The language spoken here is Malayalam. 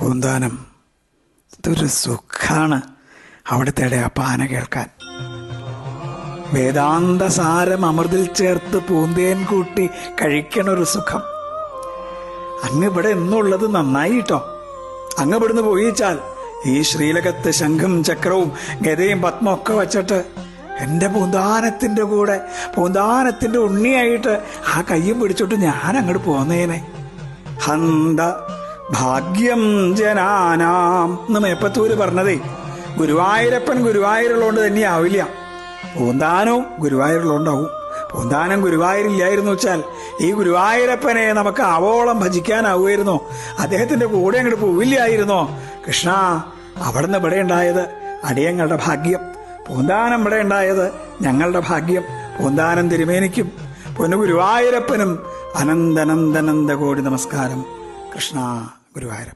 പൂന്താനം, ഇതൊരു സുഖാണ് അവിടുത്തെ ആ പാന കേൾക്കാൻ. വേദാന്ത സാരം അമൃതിൽ ചേർത്ത് പൂന്തേൻ കൂട്ടി കഴിക്കണൊരു സുഖം. അങ്ങ് ഇവിടെ എന്നുള്ളത് നന്നായി കേട്ടോ. അങ്ങ് ഇവിടുന്ന് പോയിച്ചാൽ ഈ ശ്രീലകത്ത് ശംഖും ചക്രവും ഗതയും പത്മൊക്കെ വച്ചിട്ട് എൻ്റെ പൂന്താനത്തിൻ്റെ കൂടെ പൂന്താനത്തിൻ്റെ ഉണ്ണിയായിട്ട് ആ കയ്യും പിടിച്ചോട്ട് ഞാൻ അങ്ങോട്ട് പോന്നേനെ. ഹന്ത ഭാഗ്യം ജനാനാം എന്ന് മേപ്പത്തൂര് പറഞ്ഞതേ ഗുരുവായൂരപ്പൻ ഗുരുവായൂരുള്ളതുകൊണ്ട് തന്നെയാവില്ല, പൂന്താനവും ഗുരുവായൂരുള്ളതുകൊണ്ടാവും. പൂന്താനം ഗുരുവായൂരില്ലായിരുന്നു വെച്ചാൽ ഈ ഗുരുവായൂരപ്പനെ നമുക്ക് ആവോളം ഭജിക്കാനാവുമായിരുന്നോ? അദ്ദേഹത്തിന്റെ കൂടെ അങ്ങോട്ട് പോവില്ലായിരുന്നോ? കൃഷ്ണ, അവിടുന്ന് ഇവിടെ ഉണ്ടായത് അടിയങ്ങളുടെ ഭാഗ്യം, പൂന്താനം ഇവിടെ ഉണ്ടായത് ഞങ്ങളുടെ ഭാഗ്യം. പൂന്താനം തിരുമേനിക്കും പൊന്നു ഗുരുവായൂരപ്പനും അനന്തനന്ദനന്ദ കോടി നമസ്കാരം. കൃഷ്ണ ഗുരുവായൂരപ്പ.